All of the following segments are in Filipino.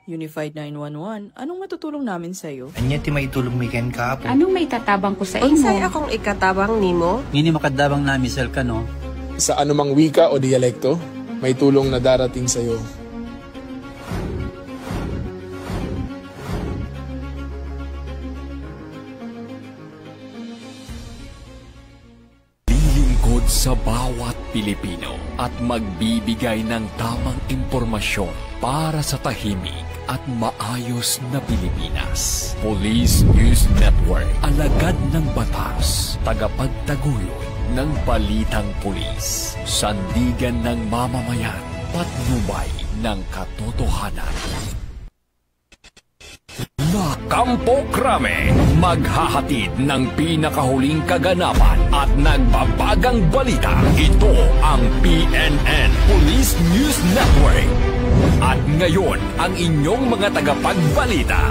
Unified 911, anong matutulong namin sa'yo? Anya ti maitulong mi ken kapo. Anong may tatabang ko sa imo? Unsay akong ikatabang nimo? Ngini makadabang nami sel ka no. Sa anumang wika o dialekto, may tulong na darating sa iyo. Lilingkod sa bawat Pilipino at magbibigay ng tamang impormasyon para sa tahimik at maayos na Pilipinas. Police News Network, alagad ng batas, tagapagtaguyod ng balitang pulis, sandigan ng mamamayan, patnubay ng katotohanan. Kampo Krame, maghahatid ng pinakahuling kaganapan at nagbabagang balita. Ito ang PNN Police News Network. At ngayon, ang inyong mga tagapagbalita.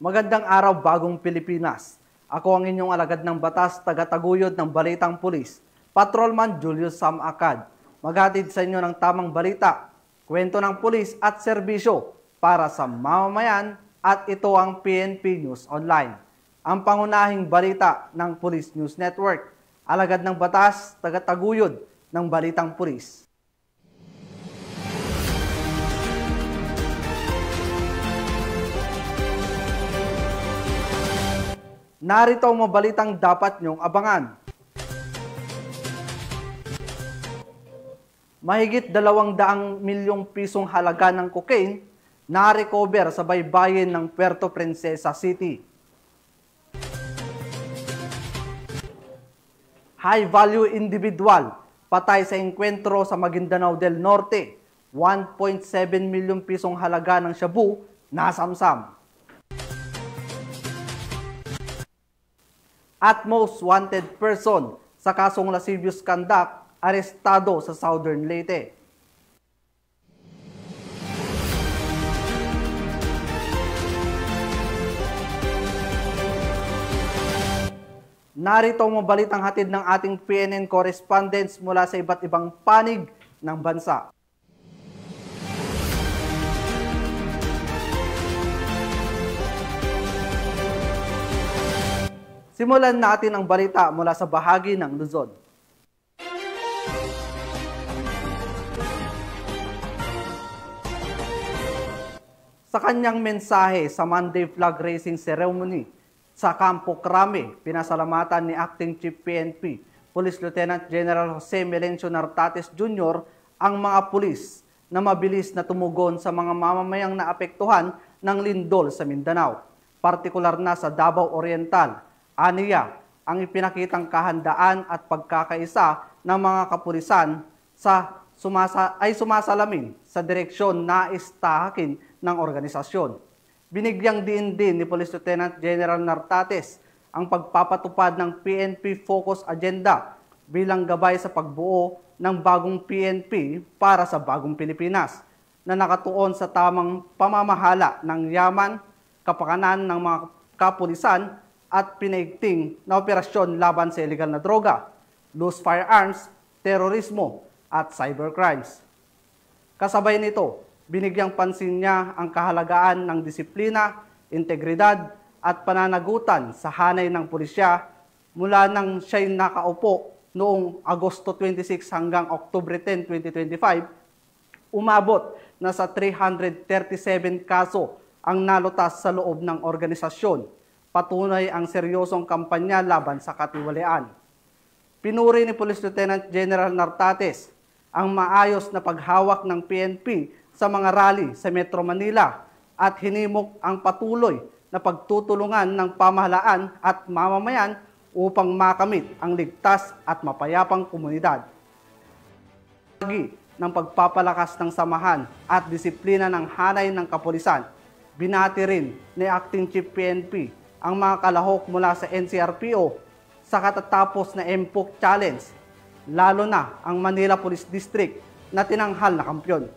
Magandang araw, bagong Pilipinas. Ako ang inyong alagad ng batas, tagataguyod ng Balitang Pulis, Patrolman Julius Sam Acad. Maghatid sa inyo ng tamang balita, kwento ng pulis at serbisyo para sa mamamayan, at ito ang PNP News Online. Ang pangunahing balita ng Police News Network, alagad ng batas, tagataguyod ng Balitang Pulis. Narito ang mga balitang dapat niyong abangan. Mahigit 200 milyong pisong halaga ng cocaine na-recover sa baybayin ng Puerto Princesa City. High-value individual patay sa engkwentro sa Maguindanao del Norte. 1.7 milyong pisong halaga ng shabu nasamsam. At most wanted person sa kasong lascivious conduct, arestado sa Southern Leyte. Narito ang mga balitang hatid ng ating PNN correspondents mula sa iba't ibang panig ng bansa. Simulan natin ang balita mula sa bahagi ng Luzon. Sa kanyang mensahe sa Monday Flag Raising Ceremony sa Campo Crame, pinasalamatan ni Acting Chief PNP, Police Lieutenant General Jose Melencio Nartates Jr. ang mga pulis na mabilis na tumugon sa mga mamamayang naapektuhan ng lindol sa Mindanao, partikular na sa Davao Oriental. Aniya ang ipinakitang kahandaan at pagkakaisa ng mga kapulisan ay sumasalamin sa direksyon na istahakin ng organisasyon. Binigyang diin din ni Police Lieutenant General Nartates ang pagpapatupad ng PNP Focus Agenda bilang gabay sa pagbuo ng bagong PNP para sa bagong Pilipinas na nakatuon sa tamang pamamahala ng yaman, kapakanan ng mga kapulisan at pinaigting na operasyon laban sa illegal na droga, loose firearms, terorismo at cybercrimes. Kasabay nito, binigyang pansin niya ang kahalagaan ng disiplina, integridad at pananagutan sa hanay ng pulisya mula nang siya'y nakaupo noong Agosto 26 hanggang Oktubre 10, 2025, umabot na sa 337 kaso ang nalutas sa loob ng organisasyon. Patunay ang seryosong kampanya laban sa katiwalian. Pinuri ni Police Lieutenant General Nartates ang maayos na paghawak ng PNP sa mga rally sa Metro Manila at hinimok ang patuloy na pagtutulungan ng pamahalaan at mamamayan upang makamit ang ligtas at mapayapang komunidad. Ng pagpapalakas ng samahan at disiplina ng hanay ng kapulisan, binati rin ni Acting Chief PNP ang mga kalahok mula sa NCRPO sa katatapos na MPOC Challenge, lalo na ang Manila Police District na tinanghal na kampyon.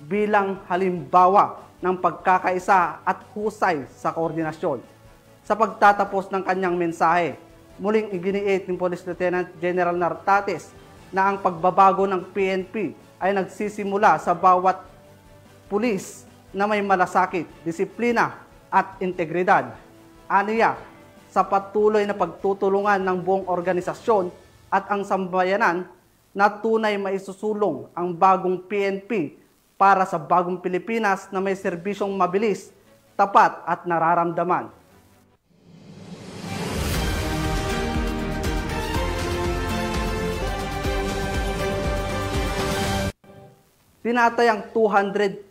Bilang halimbawa ng pagkakaisa at husay sa koordinasyon. Sa pagtatapos ng kanyang mensahe, muling iginiit ni Police Lieutenant General Nartates na ang pagbabago ng PNP ay nagsisimula sa bawat pulis na may malasakit, disiplina at integridad. Aniya, sa patuloy na pagtutulungan ng buong organisasyon at ang sambayanan na tunay maisusulong ang bagong PNP para sa bagong Pilipinas na may serbisyong mabilis, tapat at nararamdaman. Tinatayang 214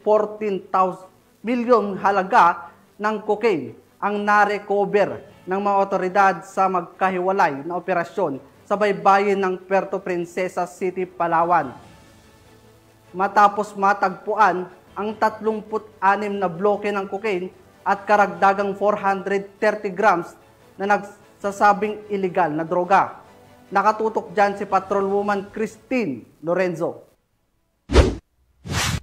milyon halaga ng cocaine ang narecover ng mga otoridad sa magkahiwalay na operasyon sa baybayin ng Puerto Princesa City, Palawan. Matapos matagpuan ang 36 na bloke ng cocaine at karagdagang 430 grams na nagsasabing illegal na droga. Nakatutok dyan si Patrolwoman Christine Lorenzo.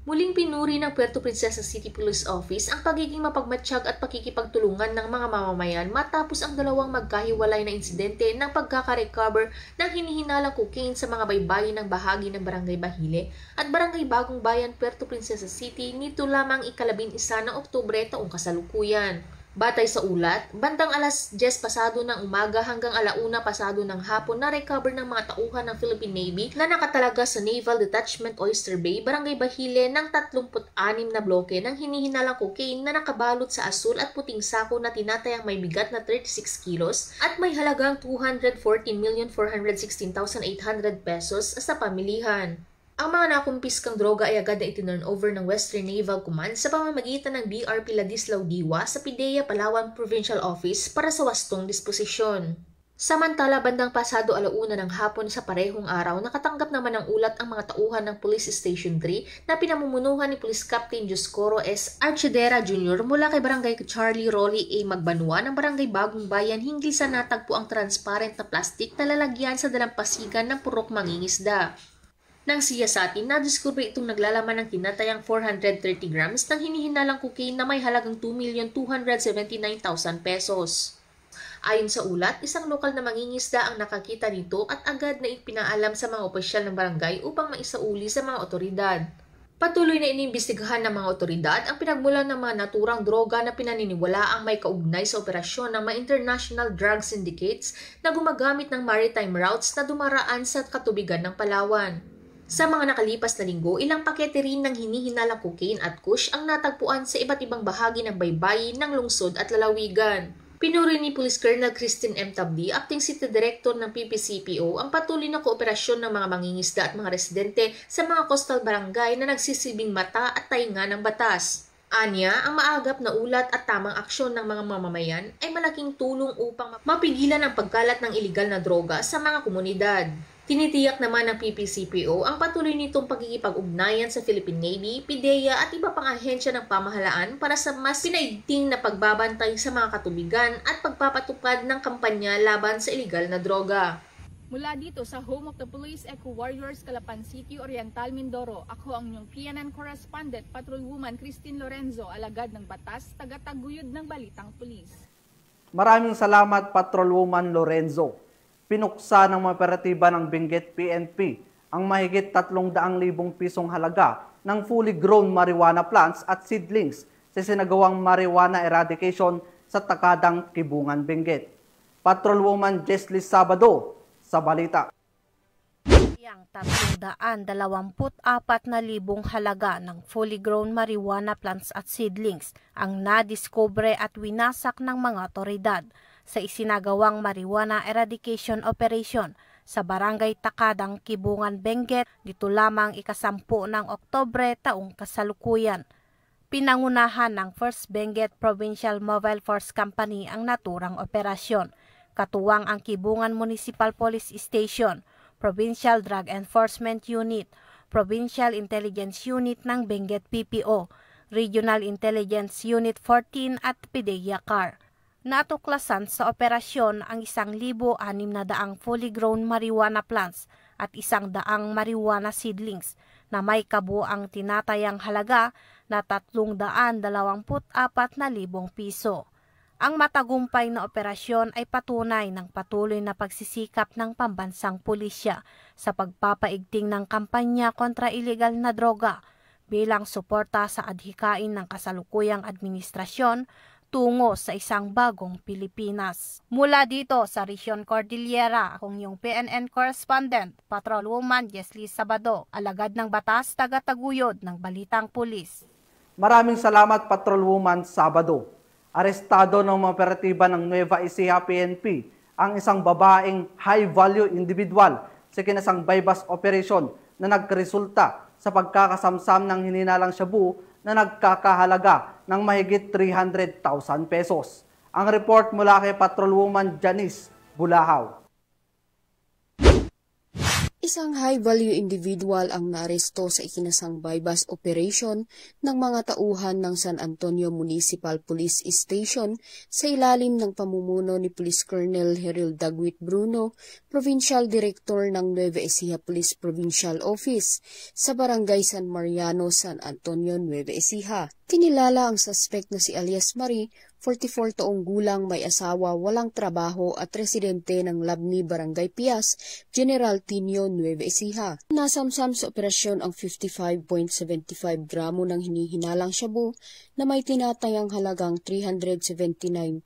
Muling pinuri ng Puerto Princesa City Police Office ang pagiging mapagmatsyag at pakikipagtulungan ng mga mamamayan matapos ang dalawang magkahiwalay na insidente ng pagkakarecover ng hinihinalang cocaine sa mga baybayin ng bahagi ng Barangay Bahile at Barangay Bagong Bayan, Puerto Princesa City nito lamang ika-11 ng Oktubre taong kasalukuyan. Batay sa ulat, bandang alas 10 pasado ng umaga hanggang 1:00 pasado ng hapon na recover ng mga tauhan ng Philippine Navy na nakatalaga sa Naval Detachment Oyster Bay, Barangay Bahile ng 36 na bloke ng hinihinalang cocaine na nakabalot sa asul at puting sako na tinatayang may bigat na 36 kilos at may halagang 214,416,800 pesos sa pamilihan. Ang mga nakumpiskang droga ay agad na itinurn over ng Western Naval Command sa pamamagitan ng BRP Ladislao Diwa sa PIDEA Palawan Provincial Office para sa wastong disposisyon. Samantala, bandang pasado 1:00 ng hapon sa parehong araw, nakatanggap naman ng ulat ang mga tauhan ng Police Station 3 na pinamumunuhan ni Police Captain Joscoro S. Archidera Jr. mula kay Barangay Charlie Rolly A. Magbanwa ng Barangay Bagong Bayan hinggil sa natagpo ang transparent na plastic na lalagyan sa dalampasigan ng purok mangingisda. Nang siyasatin, nadiskubre itong naglalaman ng tinatayang 430 grams ng hinihinalang cocaine na may halagang 2,279,000 pesos. Ayon sa ulat, isang lokal na mangingisda ang nakakita nito at agad na ipinaalam sa mga opisyal ng barangay upang maisauli sa mga otoridad. Patuloy na iniimbestigahan ng mga otoridad ang pinagmulan ng mga naturang droga na pinaniniwala ang may kaugnay sa operasyon ng mga international drug syndicates na gumagamit ng maritime routes na dumaraan sa katubigan ng Palawan. Sa mga nakalipas na linggo, ilang pakete rin ng hinihinalang cocaine at kush ang natagpuan sa iba't ibang bahagi ng baybayin ng lungsod at lalawigan. Pinuri ni Police Colonel Christine M. Tabdi, Acting City Director ng PPCPO, ang patuloy na kooperasyon ng mga mangingisda at mga residente sa mga coastal barangay na nagsisilbing mata at tainga ng batas. Anya, ang maagap na ulat at tamang aksyon ng mga mamamayan ay malaking tulong upang mapigilan ang pagkalat ng iligal na droga sa mga komunidad. Tinitiyak naman ng PPCPO ang patuloy nitong pagkikipag-ugnayan sa Philippine Navy, PIDEA at iba pang ahensya ng pamahalaan para sa mas pinaigting na pagbabantay sa mga katubigan at pagpapatupad ng kampanya laban sa iligal na droga. Mula dito sa Home of the Police Eco Warriors, Calapan City, Oriental, Mindoro, ako ang inyong PNN correspondent, Patrolwoman Christine Lorenzo, alagad ng batas, tagataguyod ng Balitang Pulis. Maraming salamat, Patrolwoman Lorenzo. Pinuksa ng mga operatiba ng Benguet PNP ang mahigit 300,000 pisong halaga ng fully grown marijuana plants at seedlings sa sinagawang marijuana eradication sa Takadang, Kibungan, Benguet. Patrolwoman Jesly Sabado sa balita. Yang 324,000 halaga ng fully grown marijuana plants at seedlings ang nadiskubre at winasak ng mga otoridad sa isinagawang marijuana eradication operation sa Barangay Takadang, Kibungan, Benguet dito lamang ika-10 ng Oktubre taong kasalukuyan. Pinangunahan ng 1st Benguet Provincial Mobile Force Company ang naturang operasyon. Katuwang ang Kibungan Municipal Police Station, Provincial Drug Enforcement Unit, Provincial Intelligence Unit ng Benguet PPO, Regional Intelligence Unit 14 at PIDEA CAR. Natuklasan sa operasyon ang 1,600 fully grown marijuana plants at 100 marijuana seedlings na may kabuang tinatayang halaga na 324,000 piso. Ang matagumpay na operasyon ay patunay ng patuloy na pagsisikap ng pambansang pulisya sa pagpapaigting ng kampanya kontra iligal na droga bilang suporta sa adhikain ng kasalukuyang administrasyon tungo sa isang bagong Pilipinas. Mula dito sa Region Cordillera, akong yung PNN correspondent, Patrolwoman Jesly Sabado, alagad ng batas, taga-taguyod ng Balitang Pulis. Maraming salamat, Patrolwoman Sabado. Arestado ng mga operatiba ng Nueva Ecija PNP ang isang babaeng high-value individual sa kinasang bypass operation na nagresulta sa pagkakasamsam ng hininalang shabu na nagkakahalaga ng mahigit 300,000 pesos. Ang report mula kay Patrolwoman Janice Bulahaw. Isang high-value individual ang naaresto sa ikinasang bypass operation ng mga tauhan ng San Antonio Municipal Police Station sa ilalim ng pamumuno ni Police Colonel Heril Dagwit Bruno, Provincial Director ng Nueva Ecija Police Provincial Office sa Barangay San Mariano, San Antonio, Nueva Ecija. Kinilala ang suspect na si alias Marie, 44 taong gulang, may asawa, walang trabaho at residente ng Labni, Barangay Pias, General Tinio, Nueva Ecija. Nasamsam sa operasyon ang 55.75 gramo ng hinihinalang shabu na may tinatayang halagang 379,100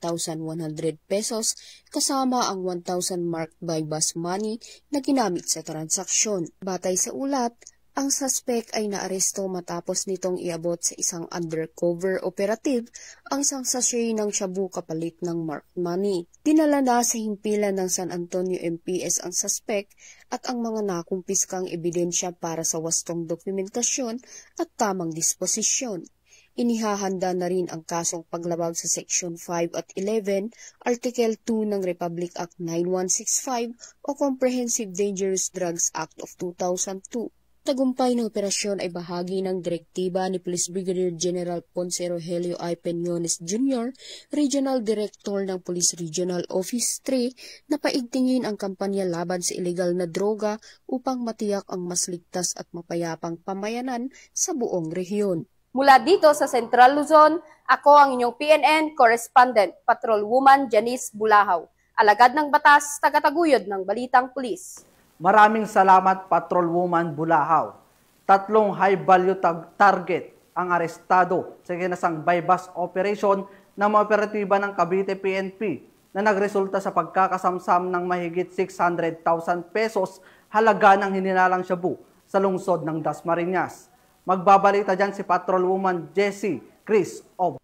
pesos kasama ang 1,000 marked bypass money na ginamit sa transaksyon. Batay sa ulat, ang suspect ay naaresto matapos nitong iabot sa isang undercover operative ang isang sachet ng shabu kapalit ng marked money. Dinala na sa himpilan ng San Antonio MPS ang suspect at ang mga nakumpiskang ebidensya para sa wastong dokumentasyon at tamang disposisyon. Inihahanda na rin ang kasong paglabag sa Section 5 at 11, Article 2 ng Republic Act 9165 o Comprehensive Dangerous Drugs Act of 2002. Tagumpay na operasyon ay bahagi ng direktiba ni Police Brigadier General Ponce Rogelio I. Peñones Jr., Regional Director ng Police Regional Office 3, na paigtingin ang kampanya laban sa ilegal na droga upang matiyak ang mas ligtas at mapayapang pamayanan sa buong rehiyon. Mula dito sa Central Luzon, ako ang inyong PNN correspondent, Patrolwoman Janice Bulahaw, alagad ng batas, taga-taguyod ng Balitang Pulis. Maraming salamat, Patrolwoman Bulahaw. 3 high-value target ang arestado sa kinasang bypass operation ng mga operatiba ng Cavite PNP na nagresulta sa pagkakasamsam ng mahigit 600,000 pesos halaga ng hininalang shabu sa lungsod ng Dasmariñas. Magbabalita dyan si Patrolwoman Jessie Chris of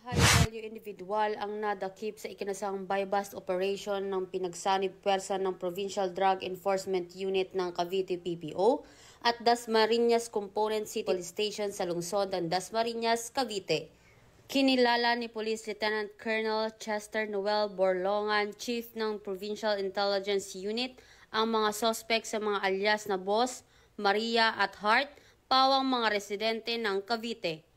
high-value individual ang nadakip sa ikinasang bypass operation ng pinagsanib pwersa ng Provincial Drug Enforcement Unit ng Cavite PPO at Dasmariñas Component City Police Station sa lungsod ng Dasmariñas, Cavite. Kinilala ni Police Lieutenant Colonel Chester Noel Borlongan, Chief ng Provincial Intelligence Unit, ang mga suspect sa mga alias na Boss, Maria at Hart, pawang mga residente ng Cavite.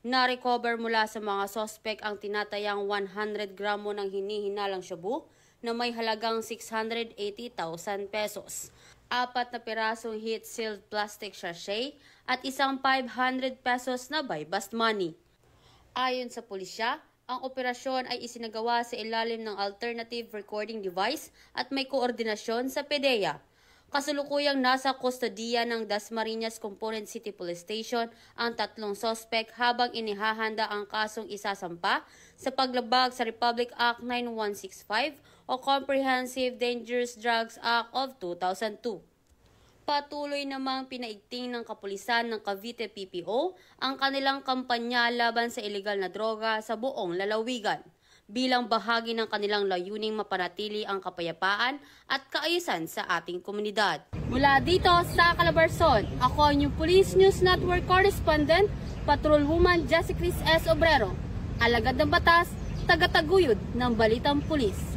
Na-recover mula sa mga sospek ang tinatayang 100 gramo ng hinihinalang shabu na may halagang 680,000 pesos, 4 na pirasong heat-sealed plastic sachet at isang 500 pesos na bypass money. Ayon sa pulisya, ang operasyon ay isinagawa sa ilalim ng alternative recording device at may koordinasyon sa PDEA. Kasulukuyang nasa kustodiya ng Dasmariñas Component City Police Station ang 3 sospek habang inihahanda ang kasong isasampa sa paglabag sa Republic Act 9165 o Comprehensive Dangerous Drugs Act of 2002. Patuloy namang pinaigting ng kapulisan ng Cavite PPO ang kanilang kampanya laban sa ilegal na droga sa buong lalawigan, bilang bahagi ng kanilang layuning mapanatili ang kapayapaan at kaayusan sa ating komunidad. Mula dito sa Calabarzon, ako ang inyong Police News Network correspondent, Patrolwoman Jessie Chris S. Obrero, alagad ng batas, taga-taguyod ng Balitang Pulis.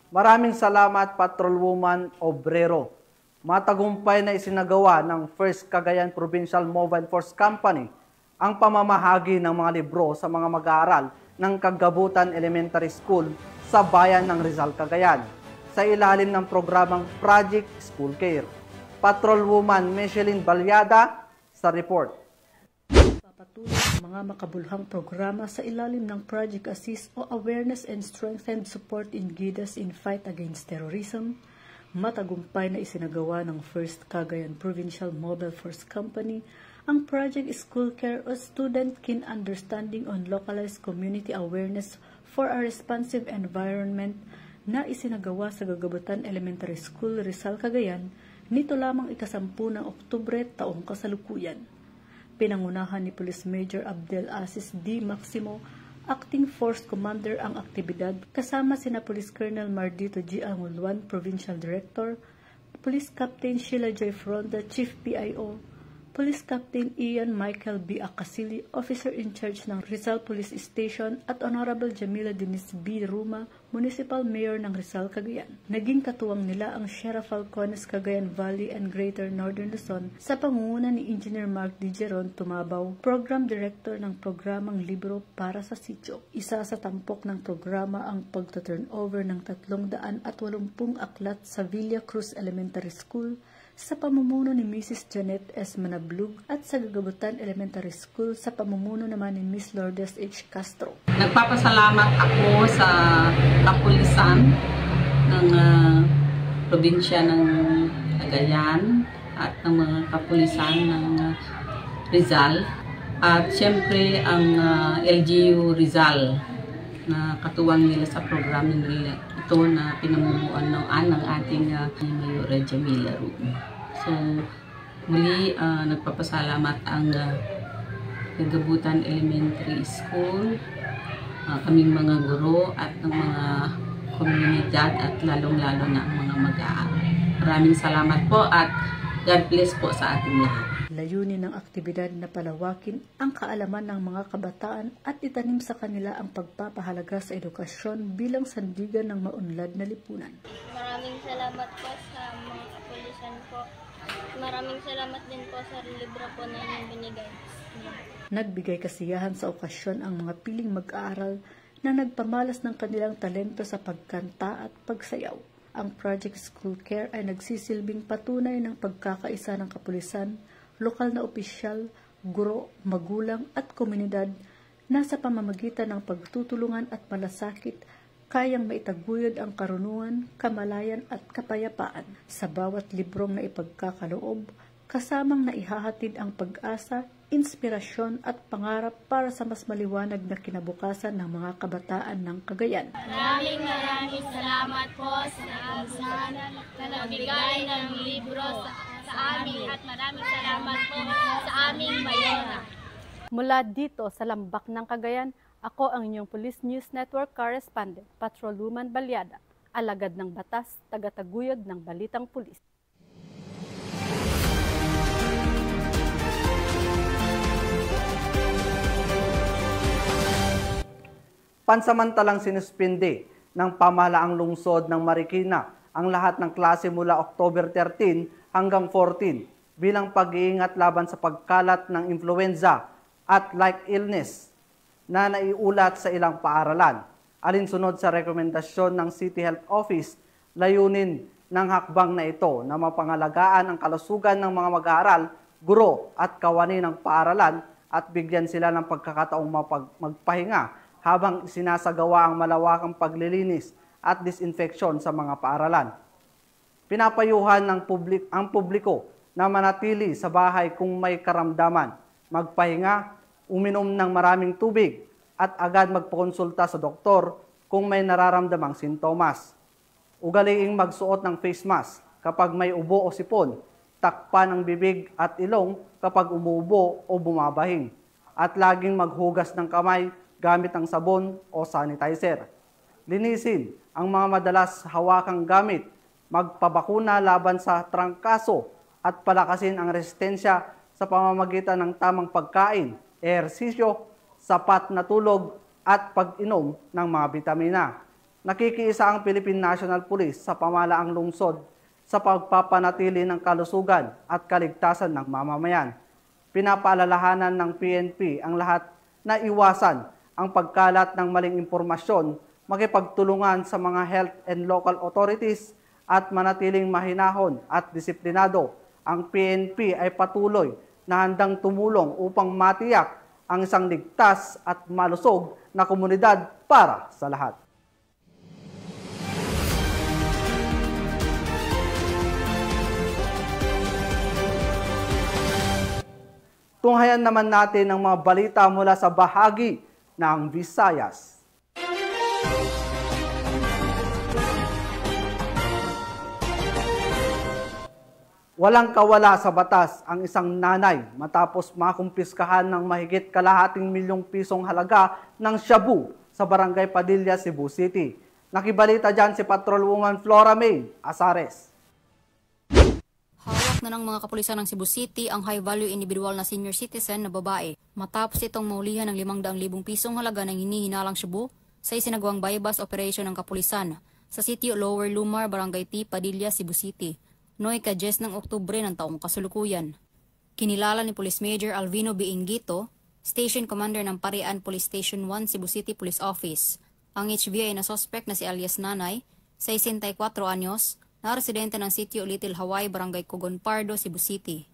Maraming salamat, Patrolwoman Obrero. Matagumpay na isinagawa ng First Cagayan Provincial Mobile Force Company ang pamamahagi ng mga libro sa mga mag-aaral ng Kagabutan Elementary School sa bayan ng Rizal, Cagayan sa ilalim ng programang Project School Care. Patrolwoman Micheline Balyada sa report. Papatuloy mga makabuluhang programa sa ilalim ng Project Assist o Awareness and Strengthened Support in GIDAS in Fight Against Terrorism, matagumpay na isinagawa ng First Cagayan Provincial Mobile Force Company ang Project School Care o Student Keen Understanding on Localized Community Awareness for a Responsive Environment na isinagawa sa Gagabutan Elementary School, Rizal, Cagayan, nito lamang ika-10 ng Oktubre taong kasalukuyan. Pinangunahan ni Police Major Abdel Aziz D. Maximo, Acting Force Commander ang aktibidad, kasama sina Police Colonel Mardito G. Angulwan, Provincial Director, Police Captain Sheila Joy Fronda, Chief PIO, Police Captain Ian Michael B. Akasili, Officer in Charge ng Rizal Police Station at Honorable Jamila Denise B. Ruma, Municipal Mayor ng Rizal, Cagayan. Naging katuwang nila ang Sheriff Falcones, Cagayan Valley and Greater Northern Luzon sa pangunguna ni Engineer Mark D. Geron Tumabaw, Program Director ng programang Libro para sa Sitio. Isa sa tampok ng programa ang pagta-turnover ng 380 aklat sa Villa Cruz Elementary School sa pamumuno ni Mrs. Janet S. Manablug at sa Gagabutan Elementary School sa pamumuno naman ni Miss Lourdes H. Castro. Nagpapasalamat ako sa kapulisan ng probinsya ng Cagayan at ng mga kapulisan ng Rizal at siyempre ang LGU Rizal na katuwang nila sa programa nila ito na pinamumuan ng ating Mayor Jamila Ruma. So muli nagpapasalamat ang Gagabutan Elementary School, kaming mga guro at ng mga komunidad at lalong-lalo na ang mga mag-aaral. Maraming salamat po at God bless po sa ating lahat. Layunin ng aktibidad na palawakin ang kaalaman ng mga kabataan at itanim sa kanila ang pagpapahalaga sa edukasyon bilang sandigan ng maunlad na lipunan. Maraming salamat po sa mga kapulisan po. Maraming salamat din po sa libro po na inyong binigay. Nagbigay kasiyahan sa okasyon ang mga piling mag-aaral na nagpamalas ng kanilang talento sa pagkanta at pagsayaw. Ang Project School Care ay nagsisilbing patunay ng pagkakaisa ng kapulisan, lokal na opisyal, guro, magulang at komunidad na sa pamamagitan ng pagtutulungan at malasakit kayang maitaguyod ang karunungan, kamalayan at kapayapaan sa bawat librong na ipagkakaloob, kasamang naihahatid ang pag-asa, inspirasyon at pangarap para sa mas maliwanag na kinabukasan ng mga kabataan ng Cagayan. Maraming salamat po sa kapulisan na nagbigay ng libro sa amin at maraming salamat po sa aming mayora. Mula dito sa Lambak ng Cagayan, ako ang inyong Police News Network Correspondent, Patrolwoman Balyada, alagad ng batas, tagataguyod ng balitang pulis. Pansamantalang sinuspindi ng pamahalaang lungsod ng Marikina ang lahat ng klase mula October 13 hanggang 14 bilang pag-iingat laban sa pagkalat ng influenza at like illness na naiulat sa ilang paaralan. Alinsunod sa rekomendasyon ng City Health Office, layunin ng hakbang na ito na mapangalagaan ang kalusugan ng mga mag-aaral, guro at kawani ng paaralan at bigyan sila ng pagkakataong magpahinga habang sinasagawa ang malawakang paglilinis at disinfection sa mga paaralan. Pinapayuhan ng publiko na manatili sa bahay kung may karamdaman, magpahinga, uminom ng maraming tubig at agad magpakonsulta sa doktor kung may nararamdamang sintomas. Ugaliing magsuot ng face mask kapag may ubo o sipon, takpan ang bibig at ilong kapag umuubo o bumabahing, at laging maghugas ng kamay gamit ang sabon o sanitizer. Linisin ang mga madalas hawakang gamit, magpabakuna laban sa trangkaso at palakasin ang resistensya sa pamamagitan ng tamang pagkain, ehersisyo, sapat na tulog at pag-inom ng mga bitamina. Nakikiisa ang Philippine National Police sa pamahalaang lungsod sa pagpapanatili ng kalusugan at kaligtasan ng mamamayan. Pinapaalalahanan ng PNP ang lahat na iwasan ang pagkalat ng maling impormasyon, makipagtulungan sa mga health and local authorities at manatiling mahinahon at disiplinado. Ang PNP ay patuloy na handang tumulong upang matiyak ang isang ligtas at malusog na komunidad para sa lahat. Tunghayan naman natin ang mga balita mula sa bahagi ng Visayas. Walang kawala sa batas ang isang nanay matapos makumpiskahan ng mahigit kalahating milyong pisong halaga ng shabu sa Barangay Padilla, Cebu City. Nakibalita dyan si Patrolwoman Flora May Asares. Hawak na ng mga kapulisan ng Cebu City ang high-value individual na senior citizen na babae matapos itong maulihan ng 500,000 pisong halaga ng hinihinalang shabu sa isinagawang buy-bust operation ng kapulisan sa sitio Lower Lumar, Barangay T, Padilla, Cebu City, noong ika-10 ng Oktubre ng taong kasalukuyan. Kinilala ni Police Major Alvino B. Ingito, Station Commander ng Parian Police Station 1, Cebu City Police Office, ang HVI na suspect na si alias Nanay, 64 anyos, na residente ng sitio Little Hawaii, Barangay Cogon Pardo, Cebu City.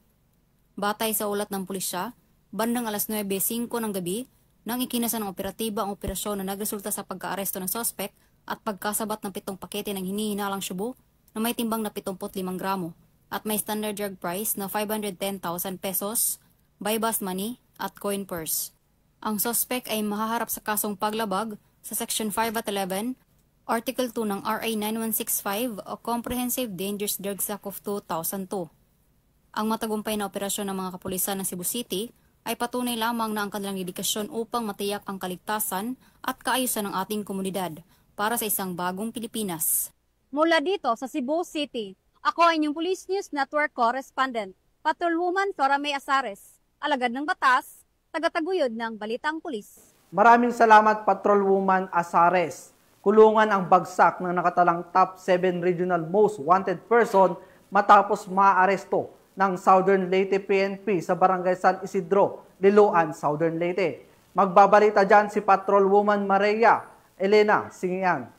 Batay sa ulat ng pulisya, bandang alas 9:05 ng gabi, nang ikinasa ng operatiba ang operasyon na nagresulta sa pagka-aresto ng suspect at pagkasabat ng 7 pakete ng hinihinalang shabu na may timbang na 75 gramo at may standard drug price na 510,000 pesos, buy-bust money at coin purse. Ang suspect ay mahaharap sa kasong paglabag sa Section 5 at 11, Article 2 ng RA 9165 o Comprehensive Dangerous Drugs Act of 2002. Ang matagumpay na operasyon ng mga kapulisan ng Cebu City ay patunay lamang na ang kanilang dedikasyon upang matiyak ang kaligtasan at kaayusan ng ating komunidad para sa isang bagong Pilipinas. Mula dito sa Cebu City, ako ay inyong Police News Network Correspondent, Patrolwoman Flora May Asares, alagad ng batas, tagataguyod ng Balitang Pulis. Maraming salamat Patrolwoman Asares. Kulungan ang bagsak ng nakatalang top 7 regional most wanted person matapos maaresto ng Southern Leyte PNP sa Barangay San Isidro, Liloan, Southern Leyte. Magbabalita dyan si Patrolwoman Maria Elena Singian.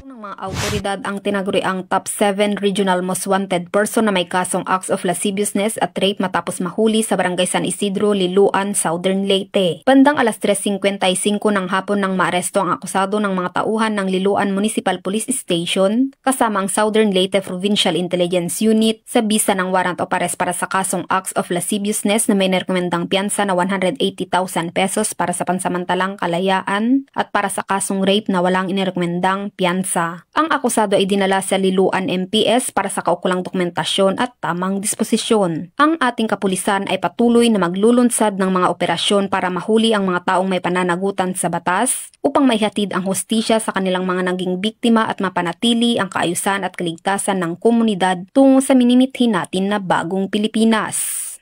Ng mga autoridad ang tinaguriang top 7 regional most wanted person na may kasong acts of lasciviousness at rape matapos mahuli sa Barangay San Isidro, Liloan, Southern Leyte. Bandang alas 3:55 ng hapon nang maaresto ang akusado ng mga tauhan ng Liloan Municipal Police Station kasama ang Southern Leyte Provincial Intelligence Unit sa bisa ng warrant of arrest para sa kasong acts of lasciviousness na may nirekomendang piyansa na 180,000 pesos para sa pansamantalang kalayaan at para sa kasong rape na walang inirekomendang piyansa. Ang akusado ay dinala sa Liloan MPS para sa kaukulang dokumentasyon at tamang disposisyon. Ang ating kapulisan ay patuloy na maglulunsad ng mga operasyon para mahuli ang mga taong may pananagutan sa batas upang maihatid ang hustisya sa kanilang mga naging biktima at mapanatili ang kaayusan at kaligtasan ng komunidad tungo sa minimithin natin na bagong Pilipinas.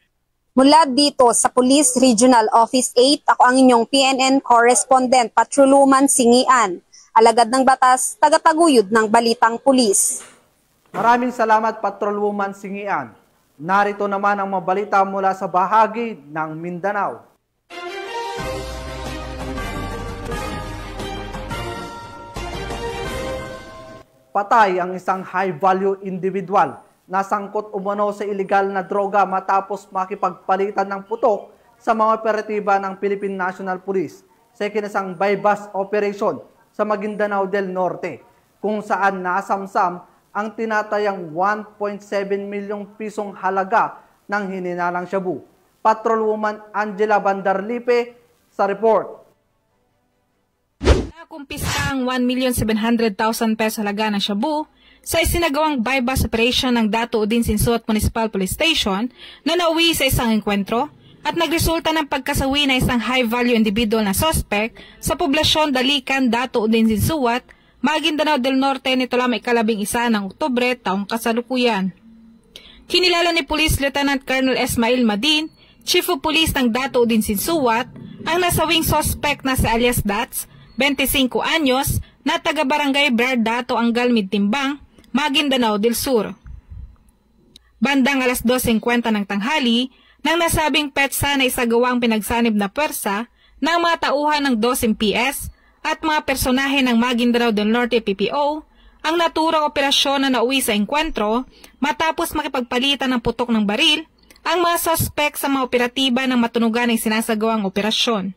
Mula dito sa Police Regional Office 8, ako ang inyong PNN Correspondent, Patrolwoman Singian, alagad ng batas, tagataguyod ng Balitang Pulis. Maraming salamat Patrolwoman Singian. Narito naman ang mga balita mula sa bahagi ng Mindanao. Patay ang isang high-value individual na sangkot umano sa iligal na droga matapos makipagpalitan ng putok sa mga operatiba ng Philippine National Police sa ikinasang buy-bust operation sa Maguindanao del Norte, kung saan nasamsam ang tinatayang 1.7 milyong pisong halaga ng hininalang shabu. Patrolwoman Angela Bandarlipe sa report. Nakumpiska ang 1,700,000 peso halaga ng shabu sa isinagawang buy-bust operation ng Dato Udin Sinsuat Municipal Police Station na nauwi sa isang enkwentro at nagresulta ng pagkasawi na isang high-value individual na suspect sa poblasyon Dalican, Dato Udin Sinsuat, Maguindanao del Norte nito lamang ika-11 ng Oktubre taong kasalukuyan. Kinilala ni Police Lieutenant Colonel Esmail Madin, Chief of Police ng Dato Udin Sinsuat, ang nasawing suspect na si alias Dats, 25 anyos, na taga-barangay Brad Dato Angal Midtimbang, Maguindanao del Sur. Bandang alas 2:50 ng tanghali, nang nasabing petsa na isagawang pinagsanib na pwersa ng mga tauhan ng 2 MPS at mga personahe ng Maguindanao del Norte PPO ang naturang operasyon na nauwi sa engkwentro matapos makipagpalitan ng putok ng baril ang mga suspect sa mga operatiba ng matunugan ng sinasagawang operasyon.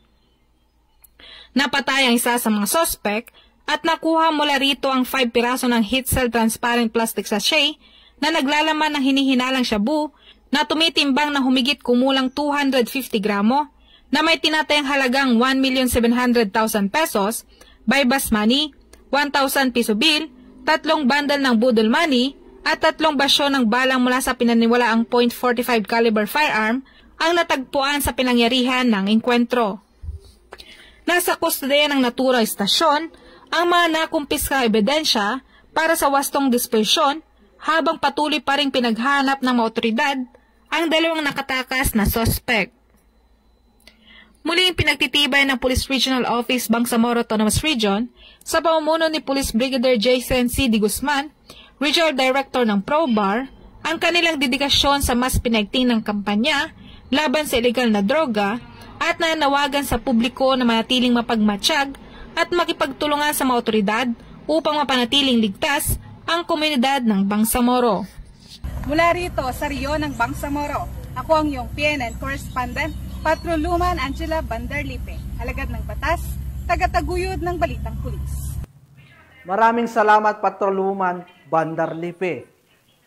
Napatay ang isa sa mga suspect at nakuha mula rito ang 5 piraso ng heat cell transparent plastic sachet na naglalaman ng hinihinalang shabu na tumitimbang na humigit kumulang 250 gramo na may tinatayang halagang 1,700,000 pesos, buy-bus money, 1,000 piso bill, 3 bundle ng budol money, at 3 basyo ng balang mula sa pinaniwalaang .45 caliber firearm ang natagpuan sa pinangyarihan ng engkwentro. Nasa kustodiya ng naturang istasyon ang mga nakumpiska ebidensya para sa wastong disposisyon habang patuloy pa ring pinaghanap ng mga otoridad ang 2 nakatakas na suspect. Muling pinagtitibay ng Police Regional Office Bangsamoro Autonomous Region sa pamumuno ni Police Brigadier Jason C. D. Guzman, Regional Director ng ProBar, ang kanilang dedikasyon sa mas pinagting ng kampanya laban sa illegal na droga at nanawagan sa publiko na manatiling mapagmatsyag at makipagtulungan sa mga otoridad upang mapanatiling ligtas ang komunidad ng Bangsamoro. Mula rito sa Rio ng Bangsamoro, ako ang iyong PNN Correspondent, Patroluman Angela Bandarlipe, alagad ng batas, tagataguyod ng Balitang Pulis. Maraming salamat Patroluman Bandarlipe.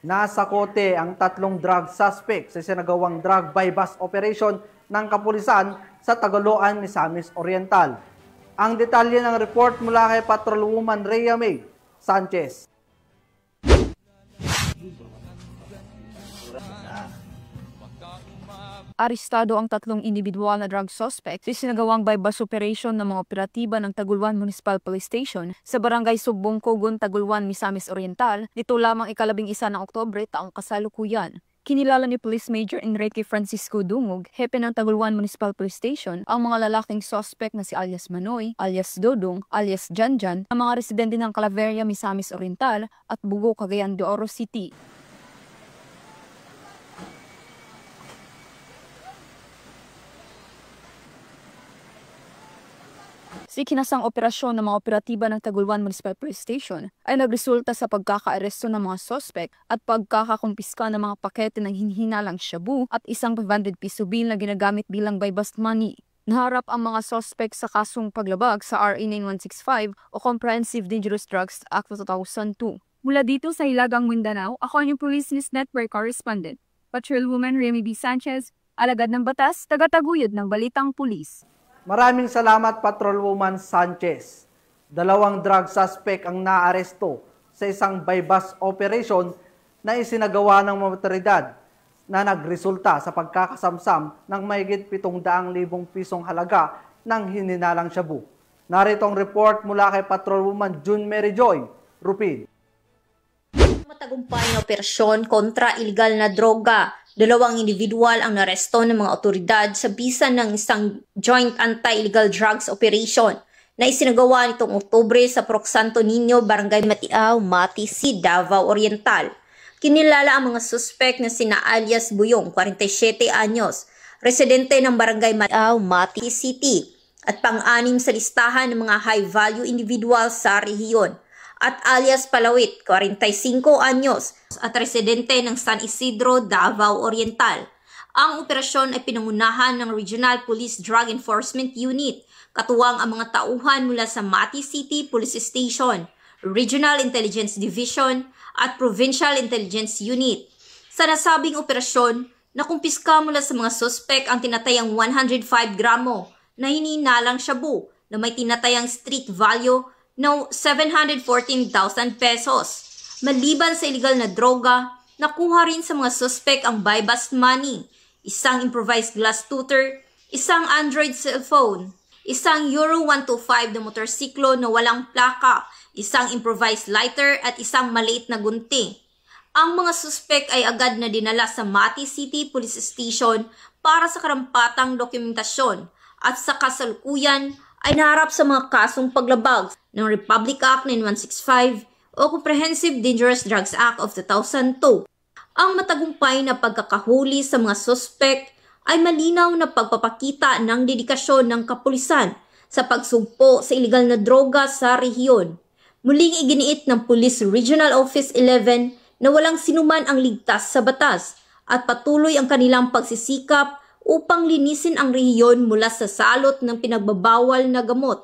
Nasa kote ang 3 drug suspect sa sinagawang drug buy-bust operation ng kapulisan sa Tagaloan, Misamis Oriental. Ang detalye ng report mula kay Patrolwoman Rhea May Sanchez. Arestado ang 3 individual na drug suspect sa sinagawang buy-bust operation ng mga operatiba ng Taguluan Municipal Police Station sa Barangay Subbong Cogon, Taguluan, Misamis Oriental nito lamang 11 ng Oktubre taong kasalukuyan. Kinilala ni Police Major Enrique Francisco Dungog, hepe ng Taguluan Municipal Police Station, ang mga lalaking suspect na si alias Manoy, alias Dodong, alias Janjan, ang mga residente ng Claveria, Misamis Oriental at Bugo, Cagayan de Oro City. Sa ikinasang operasyon ng mga operatiba ng Taguluan Municipal Police Station ay nagresulta sa pagkakaaresto ng mga suspect at pagkakakumpiska ng mga pakete ng hinihinalang shabu at isang 500 piso bill na ginagamit bilang buy-bust money. Naharap ang mga suspect sa kasong paglabag sa RA 9165 o Comprehensive Dangerous Drugs Act of 2002. Mula dito sa Hilagang Mindanao, ako ang Police News Network Correspondent, Patrolwoman Remy B. Sanchez, alagad ng batas, tagataguyod ng Balitang Pulis. Maraming salamat Patrolwoman Sanchez. 2 drug suspect ang naaresto sa isang buy-bust operation na isinagawa ng mga otoridad na nagresulta sa pagkakasamsam ng mahigit 700,000 pisong halaga ng hininalang shabu. Narito ang report mula kay Patrolwoman June Mary Joy Rupin. Matagumpay na operasyon kontra iligal na droga. 2 individual ang naresto ng mga otoridad sa bisa ng isang joint anti-illegal drugs operation na isinagawa nitong Oktubre sa Proc Santo Niño, Barangay Matiao, Mati, Davao Oriental. Kinilala ang mga suspect na sina alias Buyong, 47 anyos, residente ng Barangay Matiao, Mati City, at pang-anim sa listahan ng mga high-value individual sa rehiyon, at alias Palawit, 45 anyos, at residente ng San Isidro, Davao Oriental. Ang operasyon ay pinangunahan ng Regional Police Drug Enforcement Unit, katuwang ang mga tauhan mula sa Mati City Police Station, Regional Intelligence Division, at Provincial Intelligence Unit. Sa nasabing operasyon, nakumpiska mula sa mga suspect ang tinatayang 105 gramo na hinihinalang shabu na may tinatayang street value na 714,000 pesos. Maliban sa illegal na droga, nakuha rin sa mga suspect ang buy-bust money, isang improvised glass tutor, isang Android cellphone, isang Euro 125 na motorsiklo na walang plaka, isang improvised lighter at isang maliit na gunting. Ang mga suspect ay agad na dinala sa Mati City Police Station para sa karampatang dokumentasyon at sa kasalukuyan ay naharap sa mga kasong paglabag ng Republic Act 9165 o Comprehensive Dangerous Drugs Act of 2002. Ang matagumpay na pagkakahuli sa mga suspect ay malinaw na pagpapakita ng dedikasyon ng kapulisan sa pagsugpo sa iligal na droga sa rehiyon. Muling iginiit ng Police Regional Office 11 na walang sinuman ang ligtas sa batas at patuloy ang kanilang pagsisikap upang linisin ang rehiyon mula sa salot ng pinagbabawal na gamot.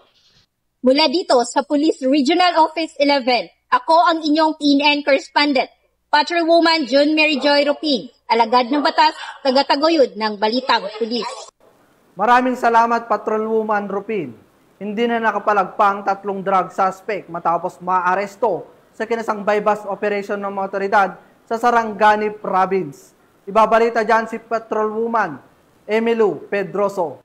Mula dito sa Police Regional Office 11, ako ang inyong PNN correspondent, Patrolwoman June Mary Joy Rupin, alagad ng batas, tagataguyod ng Balitang Pulis. Maraming salamat, Patrolwoman Rupin. Hindi na nakapalagpang 3 drug suspect matapos maaresto sa kinasang bypass operation ng mga otoridad sa Sarangani Province. Ibabalita dyan si Patrolwoman Emilu Pedroso.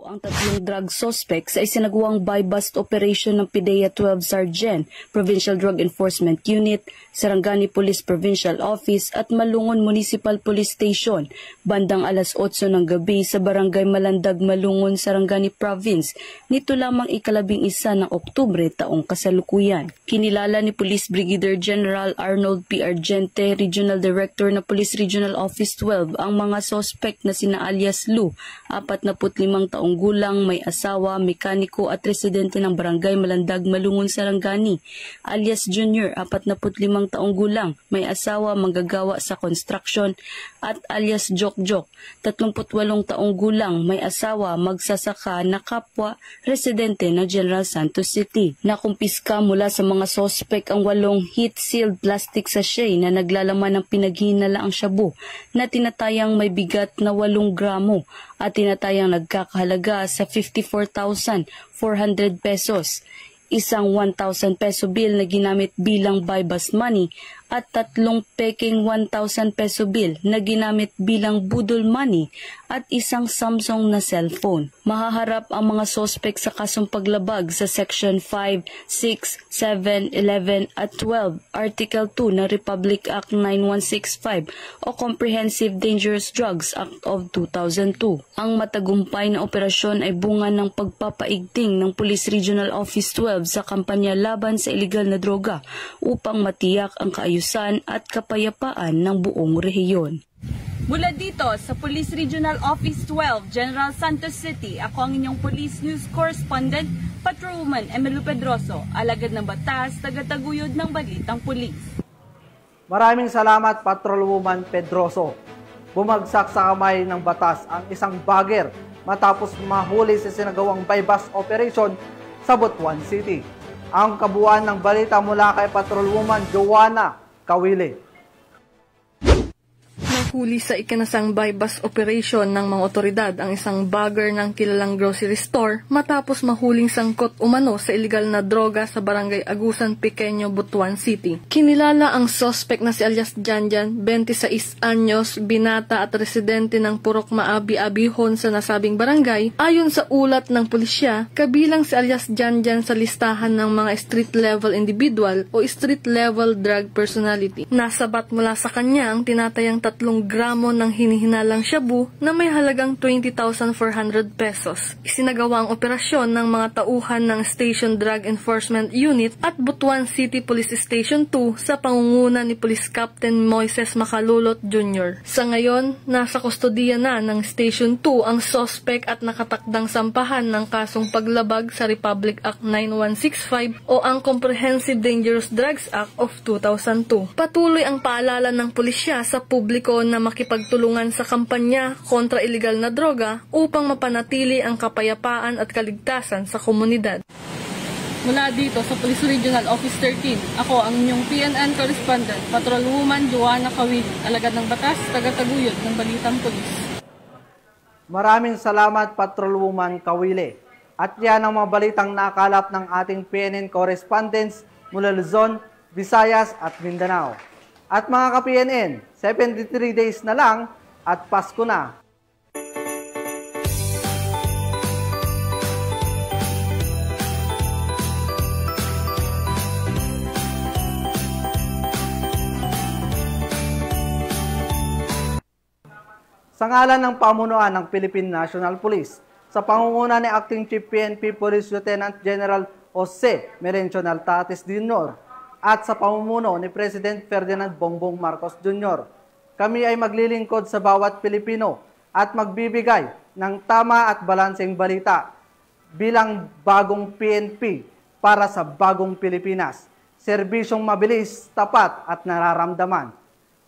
Ang 3 drug suspects ay isinagawang buy-bust operation ng PIDEA 12 Sergeant, Provincial Drug Enforcement Unit, Sarangani Police Provincial Office at Malungon Municipal Police Station bandang alas 8 ng gabi sa Barangay Malandag, Malungon, Sarangani Province nito lamang 11 ng Oktubre taong kasalukuyan. Kinilala ni Police Brigadier General Arnold P. Argente, Regional Director na Police Regional Office 12, ang mga suspect na sina alias Lu, 45 taong gulang, may asawa, mekaniko at residente ng Barangay Malandag, Malungon, Sarangani, alias Junior, 45 taong gulang, may asawa, manggagawa sa construction, at alias Jok-Jok, 38 taong gulang, may asawa, magsasaka na kapwa, residente ng General Santos City. Nakumpiska mula sa mga sospek ang 8 heat-sealed plastic sachet na naglalaman ng pinaghinalaang shabu na tinatayang may bigat na 8 gramo at tinatayang nagkakahalaga sa 54,400 pesos. Isang 1,000 peso bill na ginamit bilang buy-bust money at 3 peking 1,000 peso bill na ginamit bilang budol money at isang Samsung na cellphone. Mahaharap ang mga sospek sa kasong paglabag sa Section 5, 6, 7, 11 at 12, Article 2 ng Republic Act 9165 o Comprehensive Dangerous Drugs Act of 2002. Ang matagumpay na operasyon ay bunga ng pagpapaigting ng Police Regional Office 12 sa kampanya laban sa iligal na droga upang matiyak ang kaayusan at kapayapaan ng buong rehiyon. Mula dito sa Police Regional Office 12, General Santos City, ako ang inyong Police News Correspondent, Patrolwoman Emilu Pedroso, alagad ng batas, tagataguyod ng Balitang Pulis. Maraming salamat, Patrolwoman Pedroso. Bumagsak sa kamay ng batas ang isang bagger matapos mahuli sa sinagawang buy-bust operation sa Butuan City. Ang kabuuan ng balita mula kay Patrolwoman Joanna Kawili. Nahuli sa ikinasang buy-bust operation ng mga otoridad ang isang bagger ng kilalang grocery store matapos mahuling sangkot umano sa iligal na droga sa Barangay Agusan, Pequeño, Butuan City. Kinilala ang suspect na si alias Janjan, 26 anyos, binata at residente ng Purok Maabi, Abihon sa nasabing barangay. Ayon sa ulat ng pulisya, kabilang si alias Janjan sa listahan ng mga street-level individual o street-level drug personality. Nasabat mula sa kanya ang tinatayang 3 gramo ng hinihinalang shabu na may halagang 20,400 pesos. Isinagawa ang operasyon ng mga tauhan ng Station Drug Enforcement Unit at Butuan City Police Station 2 sa pangunguna ni Police Captain Moises Macalulot Jr. Sa ngayon, nasa kustodiya na ng Station 2 ang suspect at nakatakdang sampahan ng kasong paglabag sa Republic Act 9165 o ang Comprehensive Dangerous Drugs Act of 2002. Patuloy ang paalala ng pulisya sa publiko na makipagtulungan sa kampanya kontra iligal na droga upang mapanatili ang kapayapaan at kaligtasan sa komunidad. Mula dito sa Police Regional Office 13, ako ang inyong PNN Correspondent, Patrolwoman Joanna Kawili, alagad ng batas, tagataguyod ng Balitang Pulis. Maraming salamat, Patrolwoman Kawili. At yan ang mga balitang nakalap ng ating PNN correspondents mula Luzon, Visayas at Mindanao. At mga ka-PNN, 73 days na lang at Pasko na. Sa ngalan ng pamunuan ng Philippine National Police, sa pangunguna ni Acting Chief PNP Police Lieutenant General Jose Merencio Naltates Jr., at sa pamumuno ni President Ferdinand Bongbong Marcos Jr. Kami ay maglilingkod sa bawat Pilipino at magbibigay ng tama at balanseng balita bilang bagong PNP para sa bagong Pilipinas. Serbisyong mabilis, tapat at nararamdaman.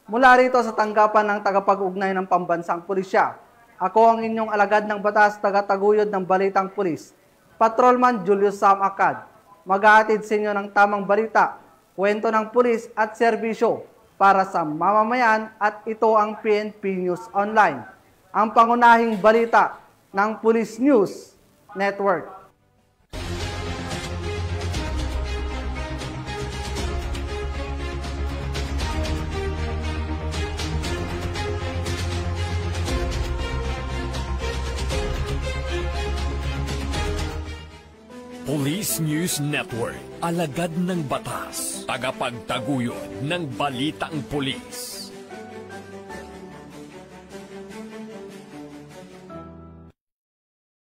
Mula rito sa tanggapan ng tagapag-ugnay ng Pambansang Pulisya, ako ang inyong alagad ng batas, tagataguyod ng Balitang Pulis, Patrolman Julius Sam Acad. Maghahatid sa inyo ng tamang balita, kwento ng pulis at serbisyo para sa mamamayan, at ito ang PNP News Online, ang pangunahing balita ng Police News Network. Police News Network, alagad ng batas, tagapagtaguyod ng balitang pulis.